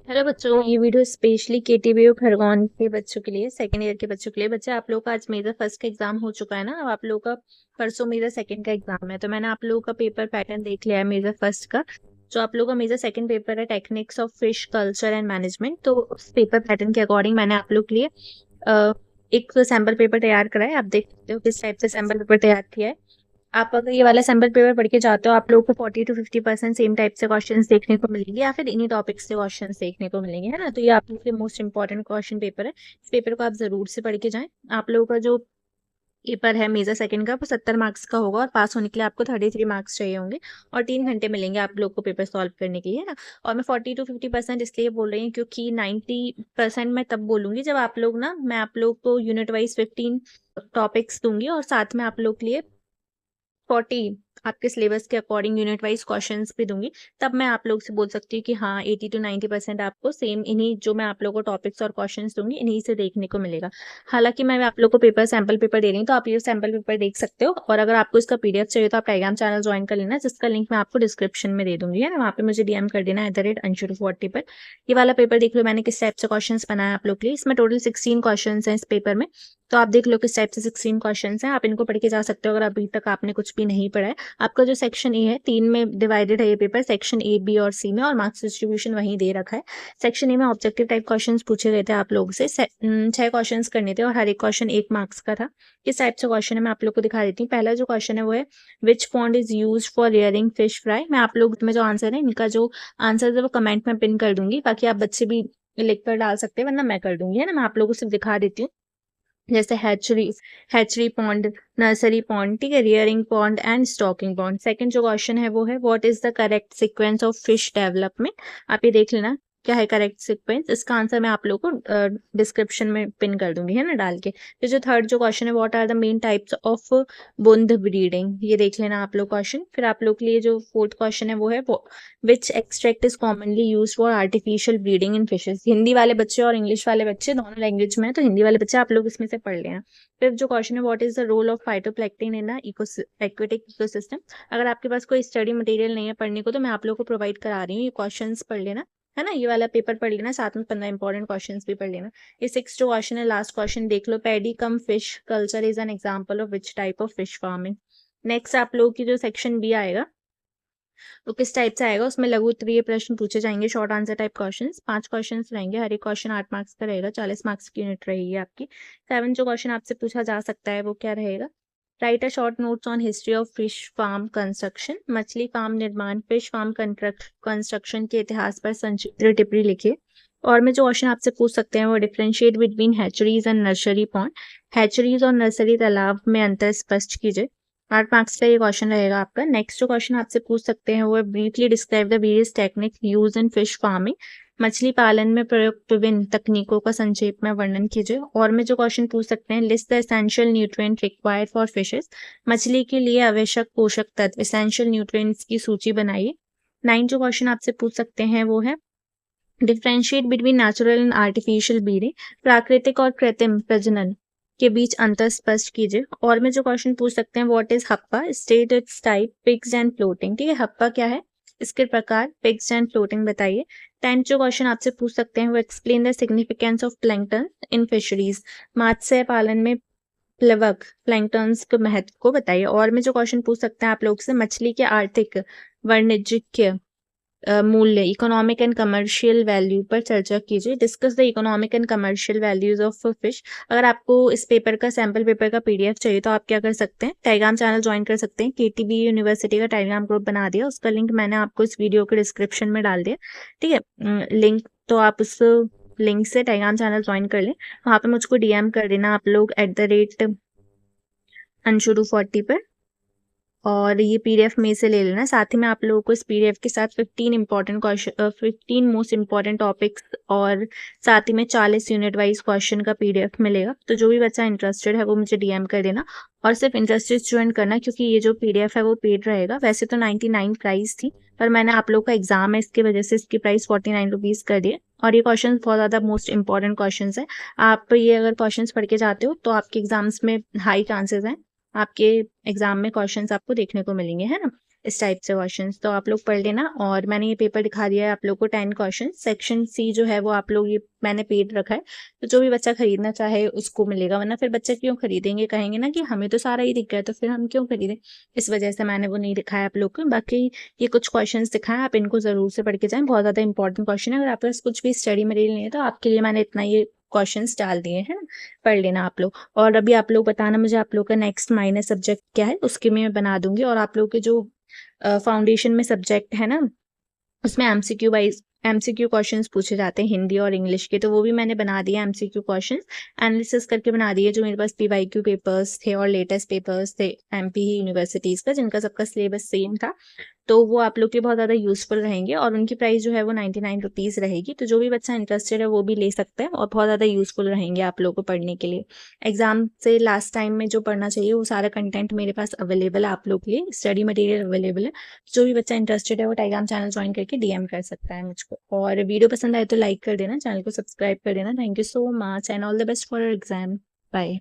Hello बच्चों, ये video specially केटीबीयू Khargone के बच्चों के लिए, सेकेंड ईयर के बच्चों के लिए। बच्चे, आप लोगों का आज मेजर फर्स्ट का एग्जाम हो चुका है ना। अब आप लोगों का परसों मेजर सेकंड का एग्जाम है, तो मैंने आप लोगों का पेपर पैटर्न देख लिया है मेजर फर्स्ट का। जो आप लोगों का मेजर सेकंड पेपर है techniques of fish culture and management, तो उस पेपर पैटर्न के अकॉर्डिंग मैंने आप लोग के लिए एक सैम्पल पेपर तैयार करा है। आप देख सकते हो किस टाइप से सैम्पल पेपर तैयार किया है। आप अगर ये वाला सैम्पल पेपर पढ़ के जाते हो, आप लोगों को 40 to 50% सेम टाइप से क्वेश्चंस देखने को मिलेंगे, या फिर इन्हीं टॉपिक्स से क्वेश्चंस देखने को मिलेंगे, है ना। तो ये आप लोगों के मोस्ट इंपॉर्टेंट क्वेश्चन पेपर है। इस पेपर को आप जरूर से पढ़ के जाएं। आप लोगों का जो पेपर है मेजर सेकंड का, वो 70 मार्क्स का होगा, और पास होने के लिए आपको 33 मार्क्स चाहिए होंगे, और 3 घंटे मिलेंगे आप लोग को पेपर सॉल्व करने के लिए, है ना। और मैं 40 to 50% इसलिए बोल रही हूँ क्योंकि 90% मैं तब बोलूंगी जब आप लोग ना, मैं आप लोग को यूनिट वाइज 15 टॉपिक्स दूंगी, और साथ में आप लोग के लिए 40 आपके सिलेबस के अकॉर्डिंग यूनिट वाइज क्वेश्चंस भी दूंगी। तब मैं आप लोग से बोल सकती हूँ कि हाँ 80 to 90% आपको सेम इन्हीं जो मैं आप लोगों को टॉपिक्स और क्वेश्चंस दूंगी इन्हीं से देखने को मिलेगा। हालांकि मैं आप लोग को पेपर सैम्पल पेपर दे रही हूँ, तो आप ये सैम्पल पेपर देख सकते हो, और अगर आपको इसका पीडीएफ चाहिए तो आप टेलीग्राम चैनल ज्वाइन कर लेना, जिसका लिंक मैं आपको डिस्क्रिप्शन में दे दूंगी, है ना। वहाँ पे मुझे डीएम कर देना @Anshu240 पर। ये वाला पेपर देख लो मैंने किस टाइप से क्वेश्चन बनाया आप लोग के लिए। इसमें टोटल 16 क्वेश्चन है इस पेपर में, तो आप देख लो किस टाइप से 16 क्वेश्चन हैं। आप इनको पढ़ के जा सकते हो अगर अभी तक आपने कुछ भी नहीं पढ़ा है। आपका जो सेक्शन ए है, 3 में डिवाइडेड है ये पेपर, सेक्शन ए, बी और सी में, और मार्क्स डिस्ट्रीब्यूशन वहीं दे रखा है। सेक्शन ए में ऑब्जेक्टिव टाइप क्वेश्चंस पूछे गए थे आप लोगों से, 6 क्वेश्चंस करने थे, और हर एक क्वेश्चन 1 मार्क्स का था। किस टाइप से क्वेश्चन है मैं आप लोग को दिखा देती हूँ। पहला जो क्वेश्चन है वो है, which pond is use for rearing fish fry. मैं आप लोग में जो आंसर है, इनका जो आंसर है वो कमेंट में पिन कर दूंगी, बाकी आप बच्चे भी लिख कर डाल सकते हैं, वरना मैं कर दूंगी, है ना। मैं आप लोगों को सिर्फ दिखा देती हूँ। जैसे हैचरी पॉन्ड, नर्सरी पॉन्ड, ठीक है, rearing pond and stocking pond. Second जो क्वेश्चन है वो है, what is the correct sequence of fish development. आप ये देख लेना क्या है करेक्ट सीक्वेंस। इसका आंसर मैं आप लोगों को डिस्क्रिप्शन में पिन कर दूंगी, है ना, डाल के। फिर जो थर्ड जो क्वेश्चन है, what are the main types of bund breeding, ये देख लेना आप लोग क्वेश्चन। फिर आप लोग के लिए जो फोर्थ क्वेश्चन है वो है, which extract is commonly use for artificial breeding in fishes. Hindi वाले बच्चे और इंग्लिश वाले बच्चे दोनों लैंग्वेज में है, तो हिंदी वाले बच्चे आप लोग इसमें से पढ़ लेना। फिर जो क्वेश्चन है, what is the role of phytoplankton in aquatic ecosystem. अगर आपके पास कोई स्टडी मटेरियल नहीं है पढ़ने को, तो मैं आप लोग को प्रोवाइड करा रही हूँ, ये क्वेश्चंस पढ़ लेना, है ना। ये वाला पेपर पढ़ लेना, साथ में 15 इंपॉर्टेंट क्वेश्चंस भी पढ़ लेना। ये 6 जो क्वेश्चन है, लास्ट क्वेश्चन देख लो, paddy cum fish culture is an example of which type of fish farming. Next आप लोग की जो सेक्शन बी आएगा, वो किस टाइप से आएगा, उसमें लघु उत्तरीय प्रश्न पूछे जाएंगे, short answer type questions. 5 questions रहेंगे, हर एक क्वेश्चन 8 मार्क्स का रहेगा, 40 मार्क्स की यूनिट रहेगी आपकी। 7 जो क्वेश्चन आपसे पूछा जा सकता है वो क्या रहेगा, write a short notes on history of fish farm construction. मछली फार्म निर्माण, फिश फार्म कंस्ट्रक्शन के इतिहास पर संक्षिप्त टिप्पणी लिखिए। और में जो क्वेश्चन आपसे पूछ सकते हैं वो, differentiate between hatcheries and nursery pond. Hatcheries और नर्सरी तालाब में अंतर स्पष्ट कीजिए। 8 मार्क्स का ये क्वेश्चन रहेगा आपका। नेक्स्ट जो क्वेश्चन आपसे पूछ सकते हैं वो है, briefly describe the various technique use in fish farming. मछली पालन में प्रयुक्त विभिन्न तकनीकों का संक्षेप में वर्णन कीजिए। और में जो क्वेश्चन पूछ सकते हैं, list the essential nutrient required for fishes. मछली के लिए आवश्यक पोषक तत्व, एसेंशियल न्यूट्रिएंट्स की सूची बनाइए। 9 जो क्वेश्चन आपसे पूछ सकते हैं वो है, differentiate between natural and artificial breeding. प्राकृतिक और कृत्रिम प्रजनन के बीच अंतर स्पष्ट कीजिए। और में जो क्वेश्चन पूछ सकते हैं, व्हाट इज हप्पा, state it's type, pigs and floating. ठीक है, हप्पा क्या है, इसके प्रकार, पिग्स एंड फ्लोटिंग बताइए। 10 जो क्वेश्चन आपसे पूछ सकते हैं वो, explain the significance of plankton in fisheries. मत्स्य पालन में प्लवक प्लैंक्टन्स के महत्व को बताइए। और में जो क्वेश्चन पूछ सकते हैं आप लोग से, मछली के आर्थिक वाणिज्यिक मूल्य, इकोनॉमिक एंड कमर्शियल वैल्यू पर चर्चा कीजिए। Discuss the economic and commercial values of fish. अगर आपको इस पेपर का सैम्पल पेपर का पीडीएफ चाहिए तो आप क्या कर सकते हैं, टेलीग्राम चैनल ज्वाइन कर सकते हैं। केटीबी यूनिवर्सिटी का टेलीग्राम ग्रुप बना दिया, उसका लिंक मैंने आपको इस वीडियो के डिस्क्रिप्शन में डाल दिया, ठीक है। लिंक तो आप उस लिंक से टेलीग्राम चैनल ज्वाइन कर लें। वहाँ पे मुझको डीएम कर देना आप लोग @Anshu240 पर, और ये पीडीएफ में से ले लेना। साथ ही में आप लोगों को इस पीडीएफ के साथ 15 important question, 15 most important topics, और साथ ही में 40 यूनिट वाइज क्वेश्चन का पीडीएफ मिलेगा। तो जो भी बच्चा इंटरेस्टेड है वो मुझे डीएम कर देना, और सिर्फ इंटरेस्टेड स्टूडेंट करना, क्योंकि ये जो पीडीएफ है वो पेड रहेगा। वैसे तो 99 प्राइस थी, पर मैंने आप लोग का एग्जाम है इसकी वजह से इसकी प्राइस 49 रुपीज़ कर दिए। और ये क्वेश्चन बहुत ज़्यादा मोस्ट इंपॉर्टेंट क्वेश्चन है। आप ये अगर क्वेश्चन पढ़ के जाते हो तो आपके एग्जाम्स में हाई चांसेस हैं, आपके एग्जाम में क्वेश्चंस आपको देखने को मिलेंगे, है ना। इस टाइप से क्वेश्चंस तो आप लोग पढ़ लेना। और मैंने ये पेपर दिखा दिया है आप लोग को 10 क्वेश्चन। सेक्शन सी जो है वो आप लोग ये मैंने पेड रखा है, तो जो भी बच्चा खरीदना चाहे उसको मिलेगा, वरना फिर बच्चे क्यों खरीदेंगे, कहेंगे ना कि हमें तो सारा ही दिख गया तो फिर हम क्यों खरीदें। इस वजह से मैंने वो नहीं दिखाया आप लोग को। बाकी ये कुछ क्वेश्चंस दिखाएं, आप इनको जरूर से पढ़ के जाएं, बहुत ज्यादा इंपॉर्टेंट क्वेश्चन है। अगर आपके पास कुछ भी स्टडी मटेरियल नहीं है तो आपके लिए मैंने इतना ये क्वेश्चंस डाल दिए हैं, पढ़ लेना आप लोग। और अभी आप लोग बताना मुझे आप लोग का नेक्स्ट माइनर सब्जेक्ट क्या है, उसके मैं बना दूंगी। और आप लोग के जो फाउंडेशन में सब्जेक्ट है ना, उसमें एमसीक्यू क्वेश्चंस पूछे जाते हैं हिंदी और इंग्लिश के, तो वो भी मैंने बना दिया एमसीक्यू क्वेश्चंस, एनालिसिस करके बना दिए। जो मेरे पास पीवाईक्यू पेपर्स थे और लेटेस्ट पेपर्स थे एमपी यूनिवर्सिटीज का, जिनका सबका सिलेबस सेम था, तो वो आप लोग के बहुत ज़्यादा यूजफुल रहेंगे। और उनकी प्राइस जो है वो 99 रुपीज़ रहेगी, तो जो भी बच्चा इंटरेस्टेड है वो भी ले सकता है, और बहुत ज़्यादा यूजफुल रहेंगे आप लोगों को पढ़ने के लिए। एग्जाम से लास्ट टाइम में जो पढ़ना चाहिए वो सारा कंटेंट मेरे पास अवेलेबल है आप लोग के लिए, स्टडी मटेरियल अवेलेबल है। जो भी बच्चा इंटरेस्टेड है वो टेलीग्राम चैनल ज्वाइन करके डीएम कर सकता है मुझको। और वीडियो पसंद आए तो लाइक कर देना, चैनल को सब्सक्राइब कर देना। Thank you so much and all the best for exam. Bye.